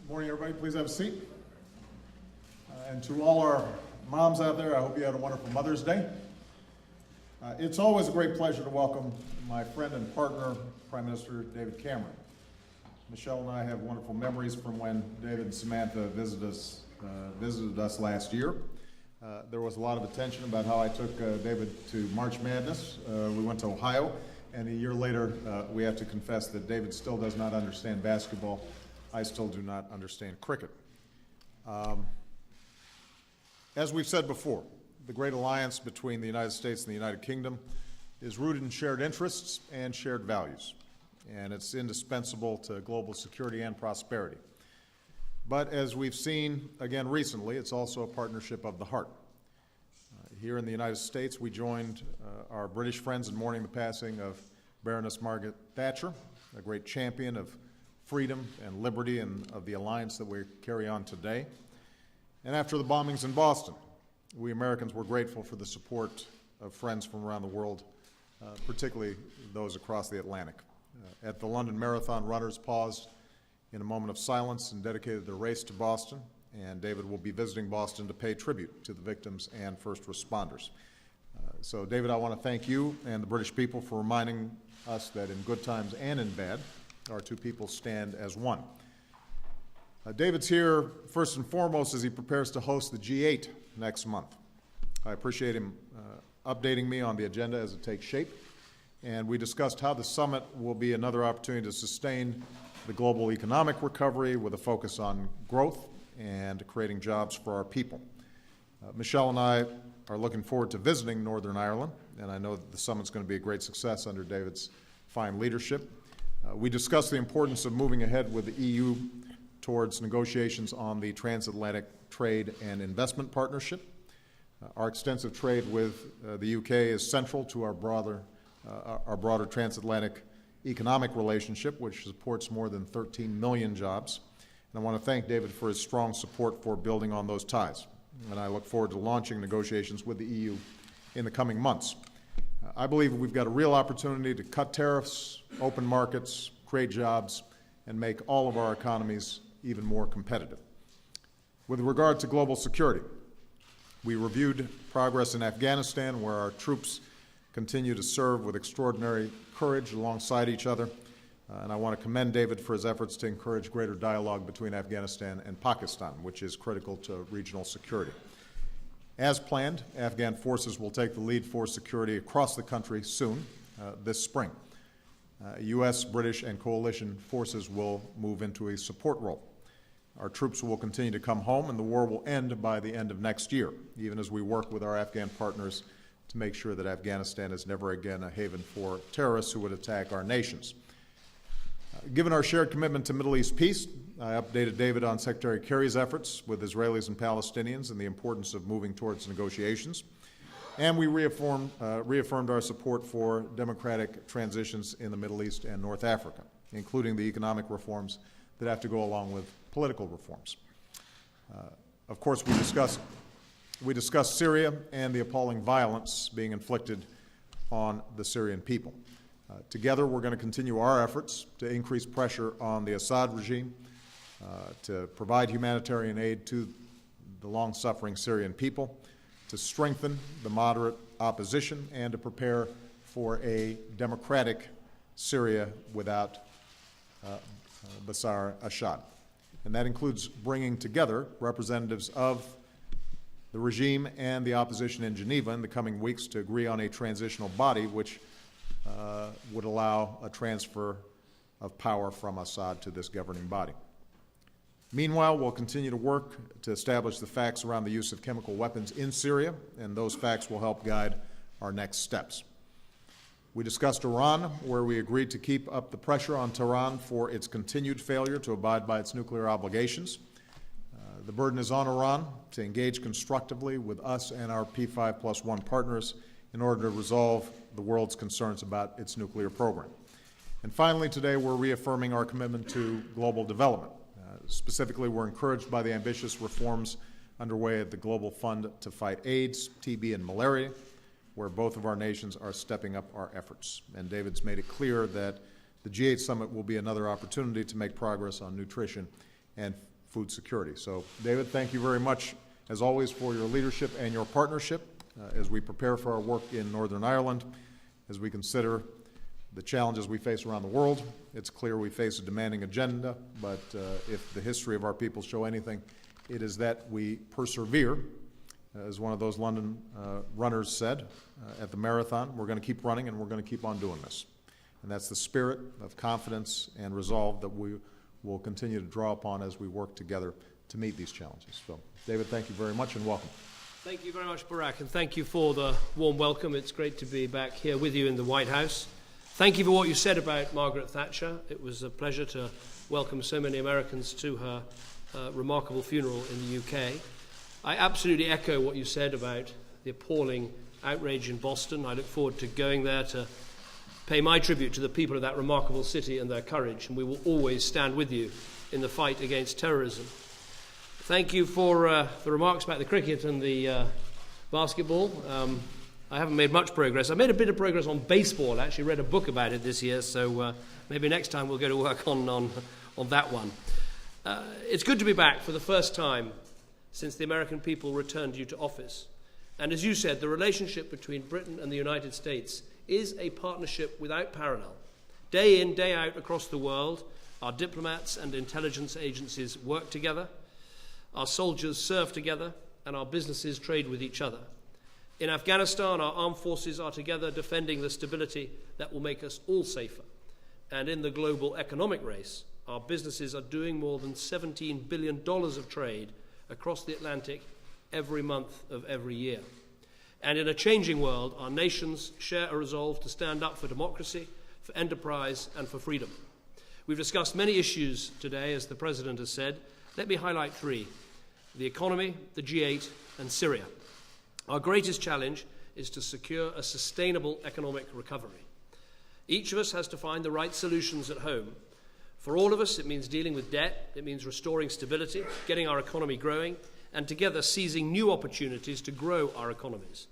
Morning, everybody. Please have a seat. And to all our moms out there, I hope you had a wonderful Mother's Day. It's always a great pleasure to welcome my friend and partner, Prime Minister David Cameron. Michelle and I have wonderful memories from when David and Samantha visited us last year. There was a lot of attention about how I took David to March Madness. We went to Ohio, and a year later, we have to confess that David still does not understand basketball. I still do not understand cricket. As we've said before, the great alliance between the United States and the United Kingdom is rooted in shared interests and shared values, and it's indispensable to global security and prosperity. But as we've seen again recently, it's also a partnership of the heart. Here in the United States, we joined our British friends in mourning the passing of Baroness Margaret Thatcher, a great champion of freedom and liberty and of the alliance that we carry on today. And after the bombings in Boston, we Americans were grateful for the support of friends from around the world, particularly those across the Atlantic. At the London Marathon, runners paused in a moment of silence and dedicated their race to Boston, and David will be visiting Boston to pay tribute to the victims and first responders. So, David, I want to thank you and the British people for reminding us that in good times and in bad, our two people stand as one. David's here first and foremost as he prepares to host the G8 next month. I appreciate him updating me on the agenda as it takes shape, and we discussed how the summit will be another opportunity to sustain the global economic recovery with a focus on growth and creating jobs for our people. Michelle and I are looking forward to visiting Northern Ireland, and I know that the summit's going to be a great success under David's fine leadership. We discussed the importance of moving ahead with the EU towards negotiations on the Transatlantic Trade and Investment Partnership. Our extensive trade with the UK is central to our broader transatlantic economic relationship, which supports more than 13 million jobs. And I want to thank David for his strong support for building on those ties. And I look forward to launching negotiations with the EU in the coming months. I believe we've got a real opportunity to cut tariffs, open markets, create jobs, and make all of our economies even more competitive. With regard to global security, we reviewed progress in Afghanistan, where our troops continue to serve with extraordinary courage alongside each other. And I want to commend David for his efforts to encourage greater dialogue between Afghanistan and Pakistan, which is critical to regional security. As planned, Afghan forces will take the lead for security across the country soon, this spring. U.S., British, and coalition forces will move into a support role. Our troops will continue to come home, and the war will end by the end of next year, even as we work with our Afghan partners to make sure that Afghanistan is never again a haven for terrorists who would attack our nations. Given our shared commitment to Middle East peace, I updated David on Secretary Kerry's efforts with Israelis and Palestinians and the importance of moving towards negotiations. And we reaffirmed our support for democratic transitions in the Middle East and North Africa, including the economic reforms that have to go along with political reforms. Of course, we discussed Syria and the appalling violence being inflicted on the Syrian people. Together, we're going to continue our efforts to increase pressure on the Assad regime, to provide humanitarian aid to the long-suffering Syrian people, to strengthen the moderate opposition, and to prepare for a democratic Syria without Bashar Assad. And that includes bringing together representatives of the regime and the opposition in Geneva in the coming weeks to agree on a transitional body which would allow a transfer of power from Assad to this governing body. Meanwhile, we'll continue to work to establish the facts around the use of chemical weapons in Syria, and those facts will help guide our next steps. We discussed Iran, where we agreed to keep up the pressure on Tehran for its continued failure to abide by its nuclear obligations. The burden is on Iran to engage constructively with us and our P5+1 partners in order to resolve the world's concerns about its nuclear program. And finally, today, we're reaffirming our commitment to global development. Specifically, we're encouraged by the ambitious reforms underway at the Global Fund to fight AIDS, TB, and malaria, where both of our nations are stepping up our efforts. And David's made it clear that the G8 summit will be another opportunity to make progress on nutrition and food security. So, David, thank you very much, as always, for your leadership and your partnership as we prepare for our work in Northern Ireland, as we consider the challenges we face around the world. It's clear we face a demanding agenda, but if the history of our people show anything, it is that we persevere. As one of those London runners said at the marathon, we're going to keep running and we're going to keep on doing this. And that's the spirit of confidence and resolve that we will continue to draw upon as we work together to meet these challenges. So, David, thank you very much and welcome. Thank you very much, Barack, and thank you for the warm welcome. It's great to be back here with you in the White House. Thank you for what you said about Margaret Thatcher. It was a pleasure to welcome so many Americans to her remarkable funeral in the UK. I absolutely echo what you said about the appalling outrage in Boston. I look forward to going there to pay my tribute to the people of that remarkable city and their courage, and we will always stand with you in the fight against terrorism. Thank you for the remarks about the cricket and the basketball. I haven't made much progress. I made a bit of progress on baseball. I actually read a book about it this year, so maybe next time we'll go to work on that one. It's good to be back for the first time since the American people returned you to office. And as you said, the relationship between Britain and the United States is a partnership without parallel. Day in, day out across the world, our diplomats and intelligence agencies work together, our soldiers serve together, and our businesses trade with each other. In Afghanistan, our armed forces are together defending the stability that will make us all safer. And in the global economic race, our businesses are doing more than $17 billion of trade across the Atlantic every month of every year. And in a changing world, our nations share a resolve to stand up for democracy, for enterprise, and for freedom. We've discussed many issues today, as the President has said. Let me highlight three: the economy, the G8, and Syria. Our greatest challenge is to secure a sustainable economic recovery. Each of us has to find the right solutions at home. For all of us, it means dealing with debt, it means restoring stability, getting our economy growing, and together seizing new opportunities to grow our economies.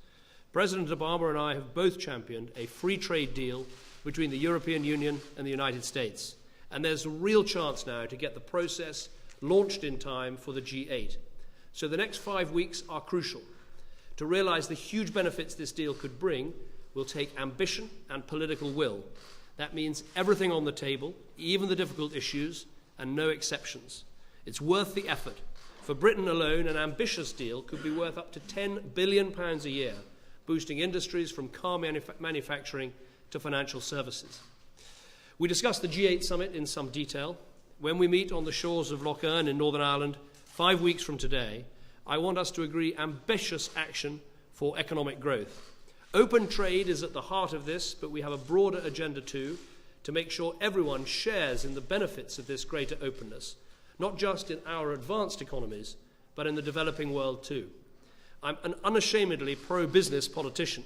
President Obama and I have both championed a free trade deal between the European Union and the United States. And there's a real chance now to get the process launched in time for the G8. So the next 5 weeks are crucial. To realize the huge benefits this deal could bring will take ambition and political will. That means everything on the table, even the difficult issues, and no exceptions. It's worth the effort. For Britain alone, an ambitious deal could be worth up to £10 billion a year, boosting industries from car manufacturing to financial services. We discussed the G8 summit in some detail. When we meet on the shores of Lough Erne in Northern Ireland 5 weeks from today, I want us to agree ambitious action for economic growth. Open trade is at the heart of this, but we have a broader agenda too, to make sure everyone shares in the benefits of this greater openness, not just in our advanced economies, but in the developing world too. I'm an unashamedly pro-business politician,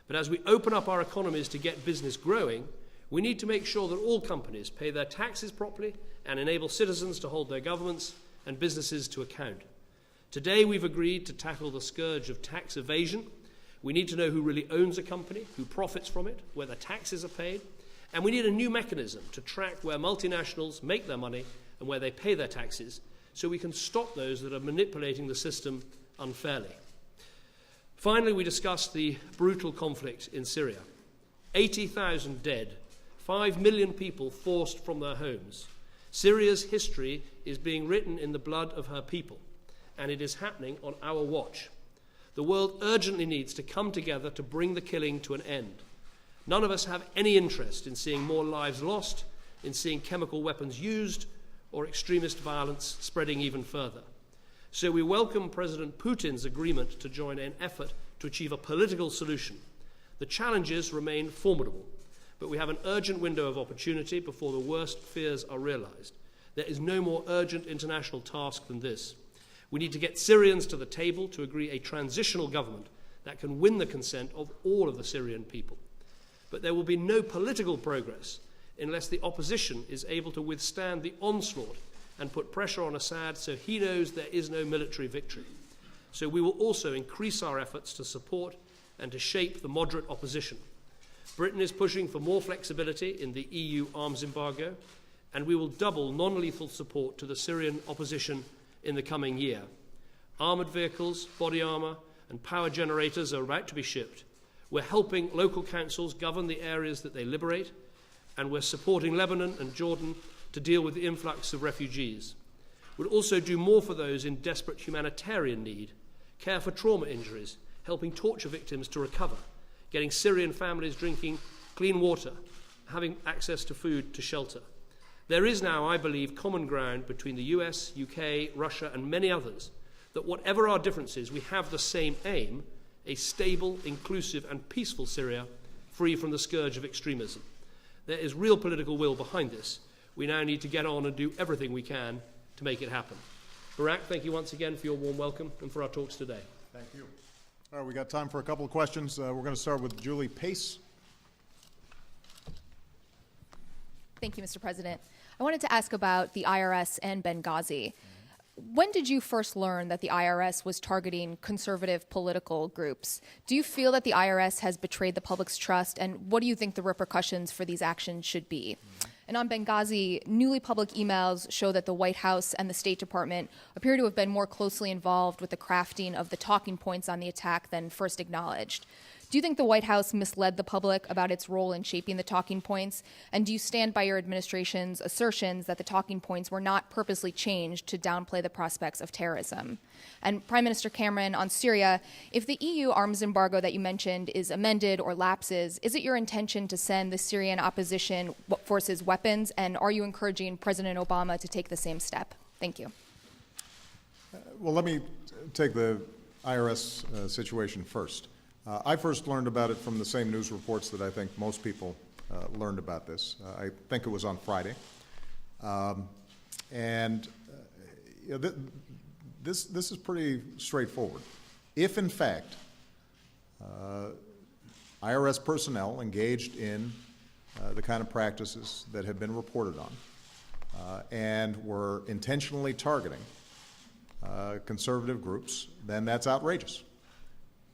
but as we open up our economies to get business growing, we need to make sure that all companies pay their taxes properly and enable citizens to hold their governments and businesses to account. Today we've agreed to tackle the scourge of tax evasion. We need to know who really owns a company, who profits from it, whether taxes are paid, and we need a new mechanism to track where multinationals make their money and where they pay their taxes, so we can stop those that are manipulating the system unfairly. Finally, we discussed the brutal conflict in Syria. 80,000 dead, 5 million people forced from their homes. Syria's history is being written in the blood of her people, and it is happening on our watch. The world urgently needs to come together to bring the killing to an end. None of us have any interest in seeing more lives lost, in seeing chemical weapons used, or extremist violence spreading even further. So we welcome President Putin's agreement to join an effort to achieve a political solution. The challenges remain formidable, but we have an urgent window of opportunity before the worst fears are realized. There is no more urgent international task than this. We need to get Syrians to the table to agree a transitional government that can win the consent of all of the Syrian people. But there will be no political progress unless the opposition is able to withstand the onslaught and put pressure on Assad so he knows there is no military victory. So we will also increase our efforts to support and to shape the moderate opposition. Britain is pushing for more flexibility in the EU arms embargo, and we will double non-lethal support to the Syrian opposition in the coming year. Armoured vehicles, body armour and power generators are about to be shipped. We're helping local councils govern the areas that they liberate, and we're supporting Lebanon and Jordan to deal with the influx of refugees. We'll also do more for those in desperate humanitarian need, care for trauma injuries, helping torture victims to recover, getting Syrian families drinking clean water, having access to food, to shelter. There is now, I believe, common ground between the US, UK, Russia, and many others that whatever our differences, we have the same aim, a stable, inclusive, and peaceful Syria, free from the scourge of extremism. There is real political will behind this. We now need to get on and do everything we can to make it happen. Barak, thank you once again for your warm welcome and for our talks today. Thank you. All right, we got time for a couple of questions. We're going to start with Julie Pace. Thank you, Mr. President. I wanted to ask about the IRS and Benghazi. When did you first learn that the IRS was targeting conservative political groups? Do you feel that the IRS has betrayed the public's trust, and what do you think the repercussions for these actions should be? And on Benghazi, newly public emails show that the White House and the State Department appear to have been more closely involved with the crafting of the talking points on the attack than first acknowledged. Do you think the White House misled the public about its role in shaping the talking points? And do you stand by your administration's assertions that the talking points were not purposely changed to downplay the prospects of terrorism? And Prime Minister Cameron, on Syria, if the EU arms embargo that you mentioned is amended or lapses, is it your intention to send the Syrian opposition forces weapons? And are you encouraging President Obama to take the same step? Thank you. Well, let me take the IRS situation first. I first learned about it from the same news reports that I think most people learned about this. I think it was on Friday. This is pretty straightforward. If, in fact, IRS personnel engaged in the kind of practices that have been reported on and were intentionally targeting conservative groups, then that's outrageous.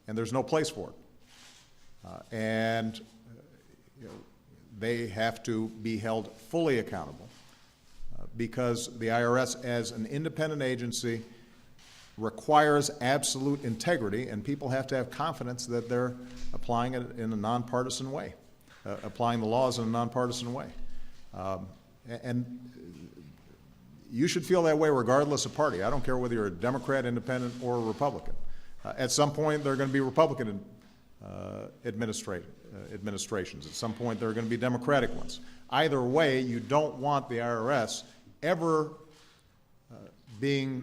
And there's no place for it. They have to be held fully accountable because the IRS, as an independent agency, requires absolute integrity, and people have to have confidence that they're applying it in a nonpartisan way, applying the laws in a nonpartisan way. And you should feel that way regardless of party. I don't care whether you're a Democrat, Independent, or a Republican. At some point, there are going to be Republican administrations. At some point, there are going to be Democratic ones. Either way, you don't want the IRS ever being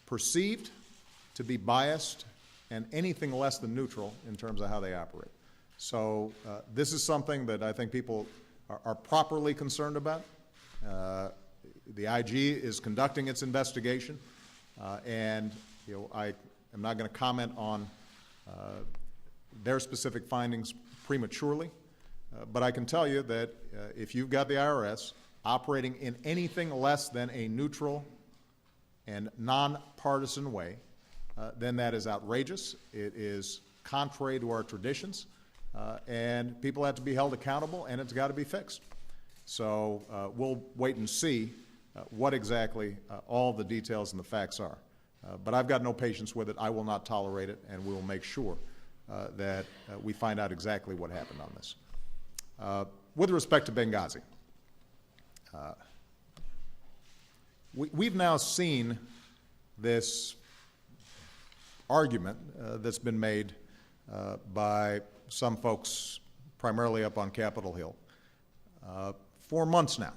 perceived to be biased and anything less than neutral in terms of how they operate. So this is something that I think people are properly concerned about. The IG is conducting its investigation, and I am not going to comment on their specific findings prematurely, but I can tell you that if you've got the IRS operating in anything less than a neutral and nonpartisan way, then that is outrageous. It is contrary to our traditions, and people have to be held accountable, and it's got to be fixed. So we'll wait and see what exactly all the details and the facts are. But I've got no patience with it. I will not tolerate it, and we will make sure that we find out exactly what happened on this. With respect to Benghazi, we've now seen this argument that's been made by some folks, primarily up on Capitol Hill, for months now.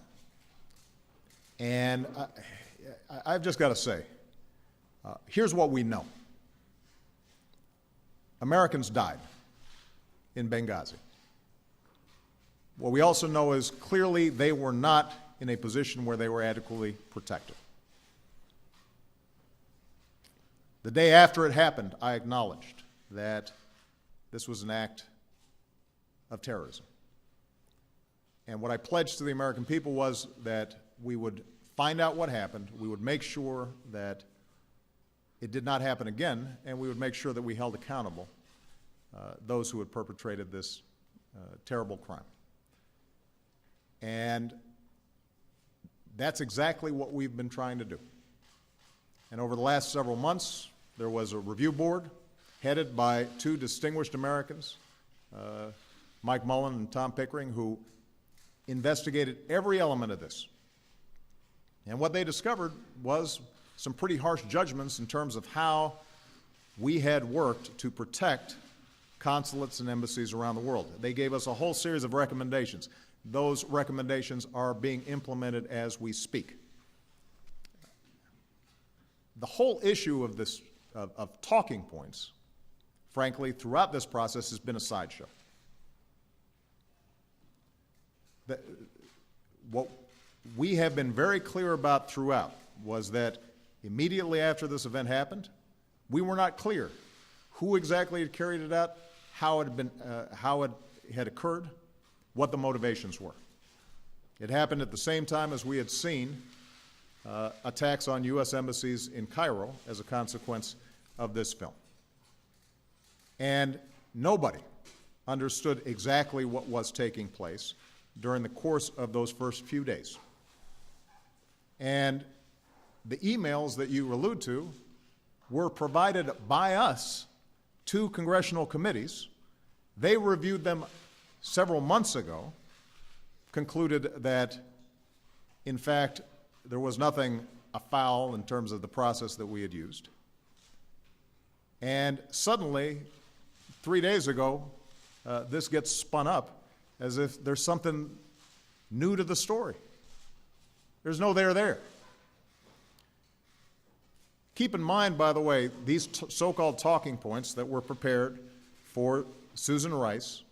And I've just got to say, here's what we know. Americans died in Benghazi. What we also know is clearly they were not in a position where they were adequately protected. The day after it happened, I acknowledged that this was an act of terrorism. And what I pledged to the American people was that we would find out what happened, we would make sure that it did not happen again, and we would make sure that we held accountable those who had perpetrated this terrible crime. And That's exactly what we've been trying to do. And over the last several months, there was a review board headed by two distinguished Americans, Mike Mullen and Tom Pickering, who investigated every element of this. And what they discovered was some pretty harsh judgments in terms of how we had worked to protect consulates and embassies around the world. They gave us a whole series of recommendations. Those recommendations are being implemented as we speak. The whole issue of this, of talking points, frankly, throughout this process has been a sideshow. What we have been very clear about throughout was that immediately after this event happened, we were not clear who exactly had carried it out, how it had occurred, what the motivations were. It happened at the same time as we had seen attacks on U.S. embassies in Cairo as a consequence of this film. And nobody understood exactly what was taking place during the course of those first few days. And the emails that you allude to were provided by us to congressional committees. They reviewed them several months ago, concluded that, in fact, there was nothing afoul in terms of the process that we had used. And suddenly, 3 days ago, this gets spun up as if there's something new to the story. There's no there there. Keep in mind, by the way, these so-called talking points that were prepared for Susan Rice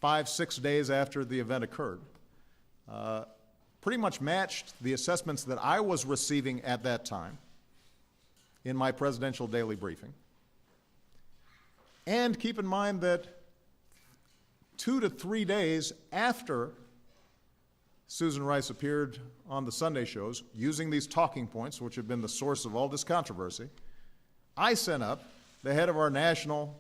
5-6 days after the event occurred, pretty much matched the assessments that I was receiving at that time in my presidential daily briefing. And keep in mind that 2 to 3 days after Susan Rice appeared on the Sunday shows using these talking points, which have been the source of all this controversy, I sent up the head of our National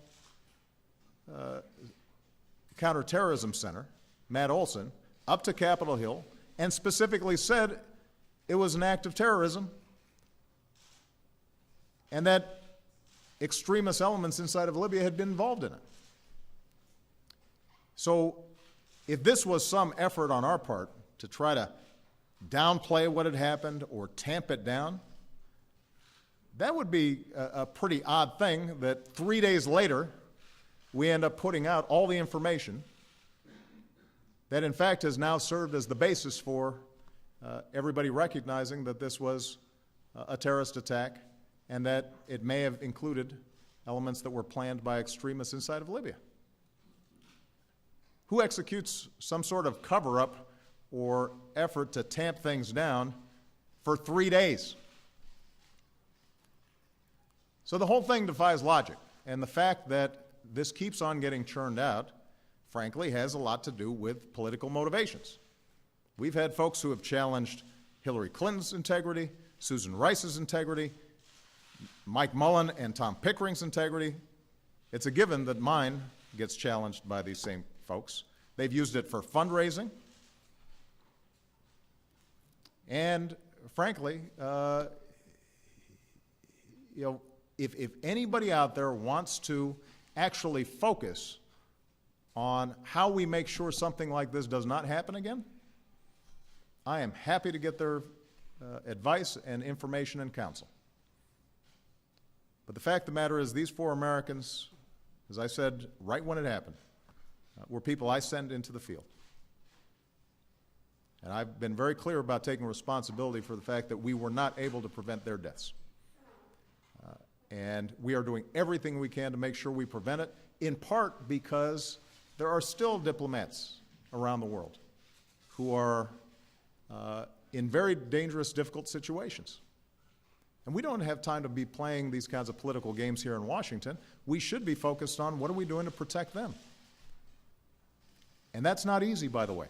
Counterterrorism Center, Matt Olson, up to Capitol Hill and specifically said it was an act of terrorism and that extremist elements inside of Libya had been involved in it. So if this was some effort on our part to try to downplay what had happened or tamp it down, that would be a pretty odd thing that 3 days later we end up putting out all the information that in fact has now served as the basis for everybody recognizing that this was a terrorist attack and that it may have included elements that were planned by extremists inside of Libya. Who executes some sort of cover-up or effort to tamp things down for 3 days? So the whole thing defies logic, and the fact that this keeps on getting churned out, frankly, has a lot to do with political motivations. We've had folks who have challenged Hillary Clinton's integrity, Susan Rice's integrity, Mike Mullen and Tom Pickering's integrity. It's a given that mine gets challenged by these same folks. They've used it for fundraising. And frankly, if anybody out there wants to actually focus on how we make sure something like this does not happen again, I am happy to get their advice and information and counsel. But the fact of the matter is these 4 Americans, as I said right when it happened, were people I sent into the field. And I've been very clear about taking responsibility for the fact that we were not able to prevent their deaths. And we are doing everything we can to make sure we prevent it, in part because there are still diplomats around the world who are in very dangerous, difficult situations. And we don't have time to be playing these kinds of political games here in Washington. We should be focused on what are we doing to protect them. And that's not easy, by the way.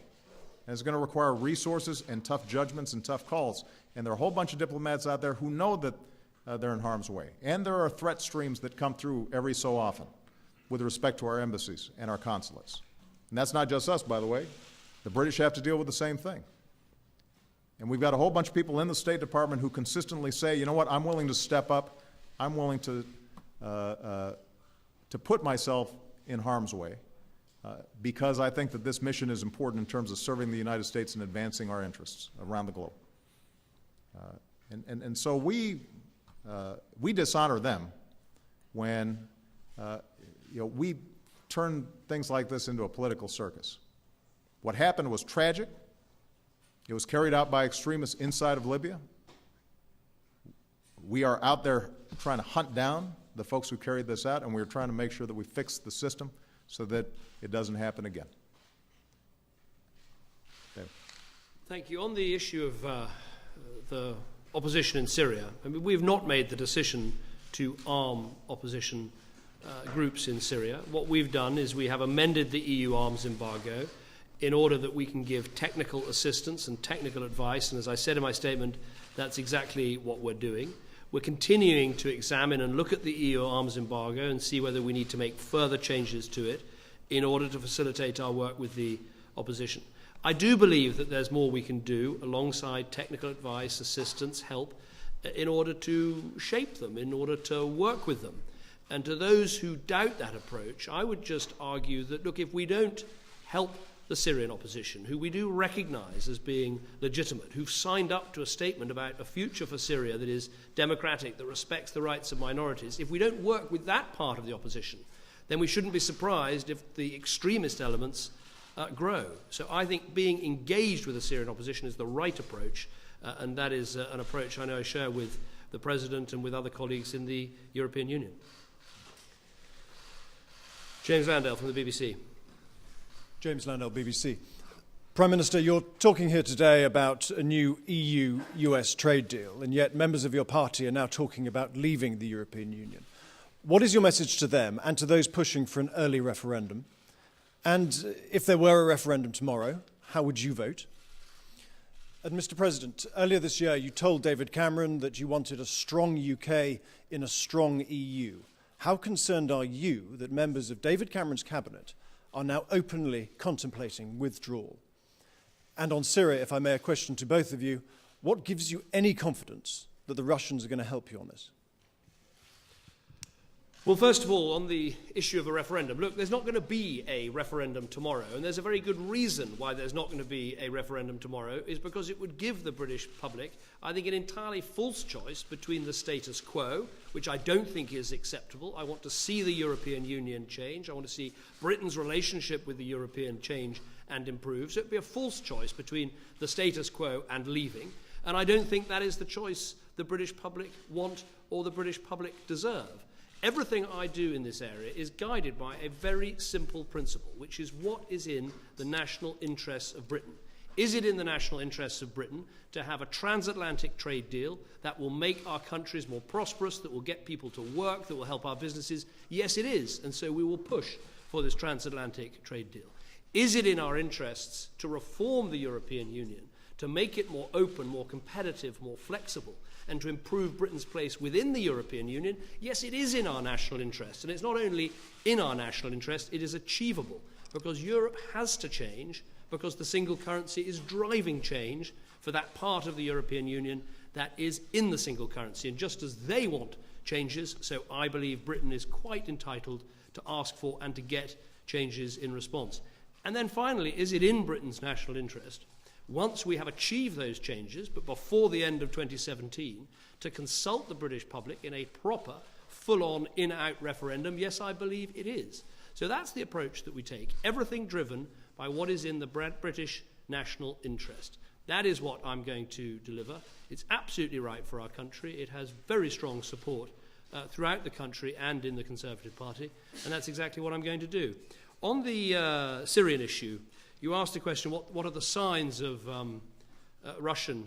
And it's going to require resources and tough judgments and tough calls. And there are a whole bunch of diplomats out there who know that they're in harm's way. And there are threat streams that come through every so often with respect to our embassies and our consulates. And that's not just us, by the way. The British have to deal with the same thing. And we've got a whole bunch of people in the State Department who consistently say, you know what, I'm willing to step up. I'm willing to put myself in harm's way because I think that this mission is important in terms of serving the United States and advancing our interests around the globe. And so we dishonor them when we turn things like this into a political circus. What happened was tragic. It was carried out by extremists inside of Libya. We are out there trying to hunt down the folks who carried this out, and we're trying to make sure that we fix the system so that it doesn't happen again. Okay. Thank you. On the issue of the opposition in Syria, I mean, we have not made the decision to arm opposition groups in Syria. What we've done is we have amended the EU arms embargo in order that we can give technical assistance and technical advice, and as I said in my statement, that's exactly what we're doing. We're continuing to examine and look at the EU arms embargo and see whether we need to make further changes to it in order to facilitate our work with the opposition. I do believe that there's more we can do alongside technical advice, assistance, help, in order to shape them, in order to work with them. And to those who doubt that approach, I would just argue that, look, if we don't help the Syrian opposition, who we do recognize as being legitimate, who've signed up to a statement about a future for Syria that is democratic, that respects the rights of minorities, if we don't work with that part of the opposition, then we shouldn't be surprised if the extremist elements grow. So I think being engaged with the Syrian opposition is the right approach, and that is an approach I know I share with the President and with other colleagues in the European Union. James Landale from the BBC. James Landale, BBC. Prime Minister, you're talking here today about a new EU-US trade deal, and yet members of your party are now talking about leaving the European Union. What is your message to them and to those pushing for an early referendum? And if there were a referendum tomorrow, how would you vote? And Mr. President, earlier this year you told David Cameron that you wanted a strong UK in a strong EU. How concerned are you that members of David Cameron's cabinet are now openly contemplating withdrawal? And on Syria, if I may, a question to both of you, what gives you any confidence that the Russians are going to help you on this? Well, first of all, on the issue of a referendum, look, there's not going to be a referendum tomorrow, and there's a very good reason why there's not going to be a referendum tomorrow, is because it would give the British public, I think, an entirely false choice between the status quo, which I don't think is acceptable. I want to see the European Union change. I want to see Britain's relationship with the European change and improve. So it would be a false choice between the status quo and leaving, and I don't think that is the choice the British public want or the British public deserve. Everything I do in this area is guided by a very simple principle, which is what is in the national interests of Britain. Is it in the national interests of Britain to have a transatlantic trade deal that will make our countries more prosperous, that will get people to work, that will help our businesses? Yes, it is, and so we will push for this transatlantic trade deal. Is it in our interests to reform the European Union, to make it more open, more competitive, more flexible, and to improve Britain's place within the European Union? Yes, it is in our national interest. And it's not only in our national interest, it is achievable, because Europe has to change, because the single currency is driving change for that part of the European Union that is in the single currency. And just as they want changes, so I believe Britain is quite entitled to ask for and to get changes in response. And then finally, is it in Britain's national interest, once we have achieved those changes, but before the end of 2017, to consult the British public in a proper, full-on, in-out referendum? Yes, I believe it is. So that's the approach that we take, everything driven by what is in the British national interest. That is what I'm going to deliver. It's absolutely right for our country. It has very strong support throughout the country and in the Conservative Party, and that's exactly what I'm going to do. On the Syrian issue, you asked the question, what are the signs of Russian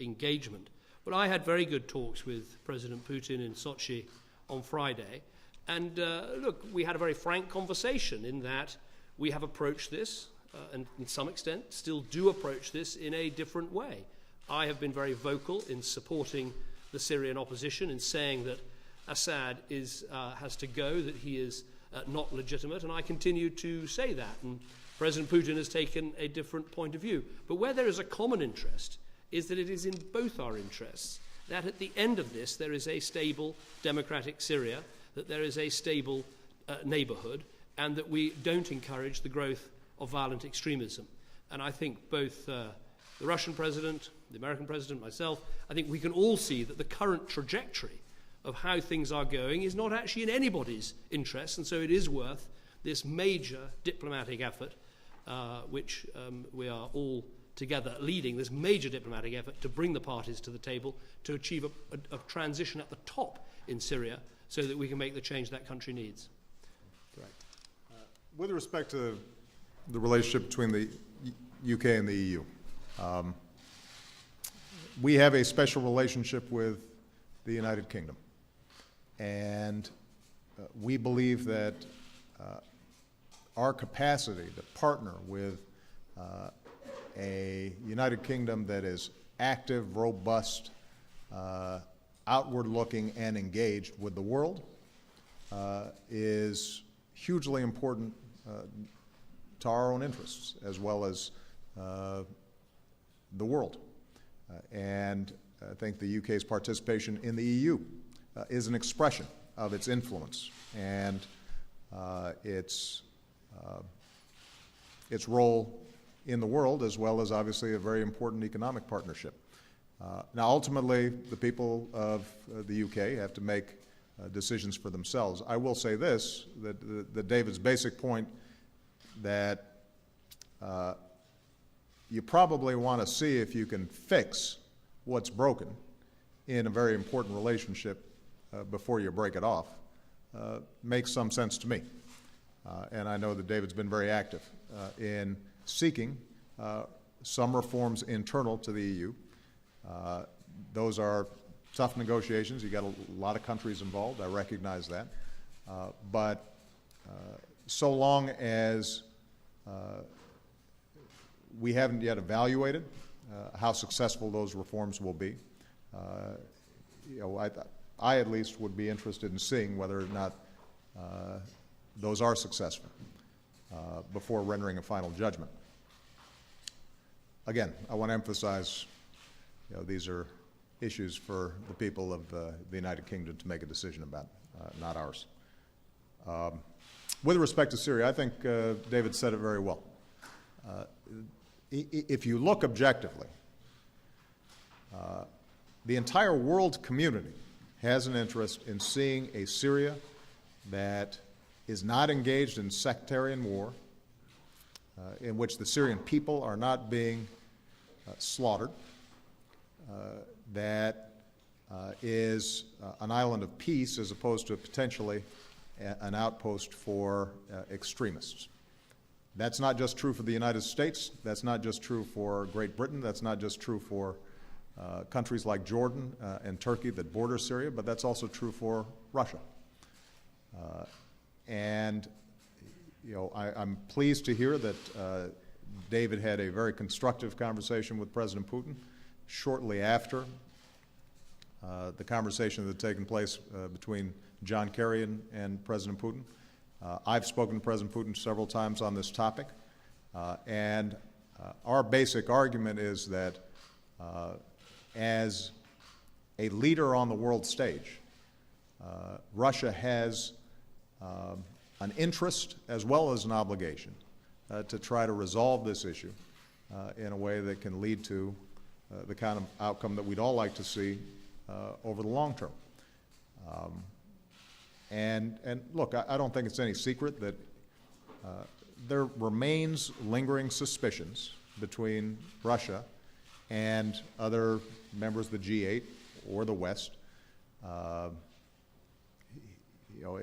engagement? Well, I had very good talks with President Putin in Sochi on Friday. And look, we had a very frank conversation in that we have approached this, and in some extent still do approach this in a different way. I have been very vocal in supporting the Syrian opposition, in saying that Assad has to go, that he is not legitimate, and I continue to say that. And President Putin has taken a different point of view. But where there is a common interest is that it is in both our interests that at the end of this there is a stable democratic Syria, that there is a stable neighbourhood, and that we don't encourage the growth of violent extremism. And I think both the Russian president, the American president, myself, I think we can all see that the current trajectory of how things are going is not actually in anybody's interest, and so it is worth this major diplomatic effort, which we are all together leading, this major diplomatic effort to bring the parties to the table to achieve a transition at the top in Syria so that we can make the change that country needs. With respect to the relationship between the UK and the EU, we have a special relationship with the United Kingdom. And we believe that our capacity to partner with a United Kingdom that is active, robust, outward-looking, and engaged with the world is hugely important to our own interests, as well as the world. And I think the UK's participation in the EU is an expression of its influence and its role in the world, as well as obviously a very important economic partnership. Now, ultimately, the people of the UK have to make decisions for themselves. I will say this, that David's basic point that you probably want to see if you can fix what's broken in a very important relationship before you break it off makes some sense to me. And I know that David's been very active in seeking some reforms internal to the EU. Those are tough negotiations. You've got a lot of countries involved. I recognize that. But so long as we haven't yet evaluated how successful those reforms will be, I at least would be interested in seeing whether or not those are successful before rendering a final judgment. Again, I want to emphasize, these are issues for the people of the United Kingdom to make a decision about, not ours. With respect to Syria, I think David said it very well. If you look objectively, the entire world community has an interest in seeing a Syria that is not engaged in sectarian war, in which the Syrian people are not being slaughtered, that is an island of peace as opposed to potentially an outpost for extremists. That's not just true for the United States. That's not just true for Great Britain. That's not just true for countries like Jordan and Turkey that border Syria, but that's also true for Russia. And I'm pleased to hear that David had a very constructive conversation with President Putin shortly after the conversation that had taken place between John Kerry and President Putin. I've spoken to President Putin several times on this topic, and our basic argument is that as a leader on the world stage, Russia has an interest as well as an obligation to try to resolve this issue in a way that can lead to the kind of outcome that we'd all like to see over the long term. And look, I don't think it's any secret that there remains lingering suspicions between Russia and other members of the G8 or the West.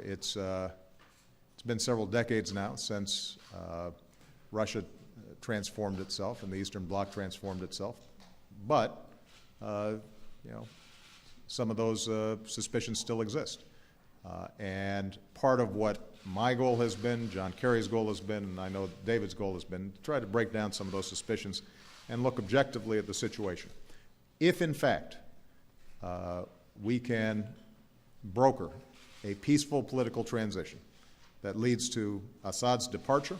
It's been several decades now since Russia transformed itself and the Eastern Bloc transformed itself. But, some of those suspicions still exist. And part of what my goal has been, John Kerry's goal has been, and I know David's goal has been, to try to break down some of those suspicions and look objectively at the situation. If, in fact, we can broker a peaceful political transition that leads to Assad's departure,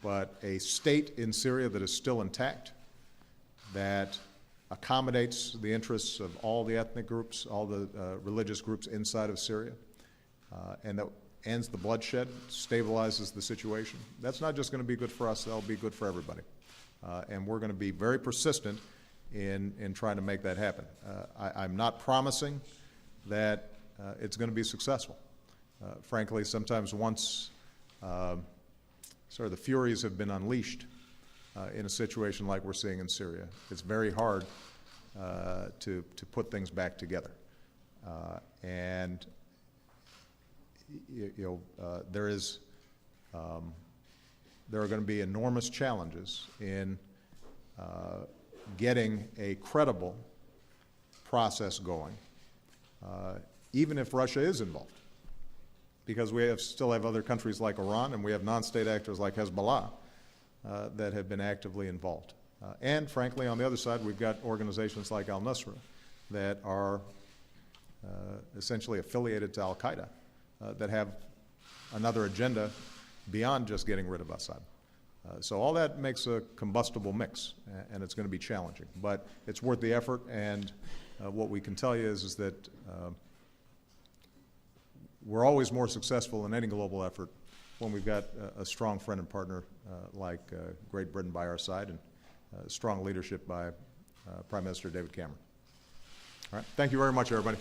but a state in Syria that is still intact, that accommodates the interests of all the ethnic groups, all the religious groups inside of Syria, and that ends the bloodshed, stabilizes the situation. That's not just going to be good for us, that'll be good for everybody. And we're going to be very persistent in trying to make that happen. I'm not promising that it's going to be successful. Frankly, sometimes once sort of the furies have been unleashed in a situation like we're seeing in Syria, it's very hard to put things back together. And there are going to be enormous challenges in getting a credible process going, even if Russia is involved, because we still have other countries like Iran, and we have non-state actors like Hezbollah that have been actively involved. And frankly, on the other side, we've got organizations like al-Nusra that are essentially affiliated to al-Qaeda that have another agenda beyond just getting rid of Assad. So all that makes a combustible mix, and it's going to be challenging. But it's worth the effort, and what we can tell you is that we're always more successful in any global effort when we've got a strong friend and partner like Great Britain by our side, and strong leadership by Prime Minister David Cameron. All right. Thank you very much, everybody.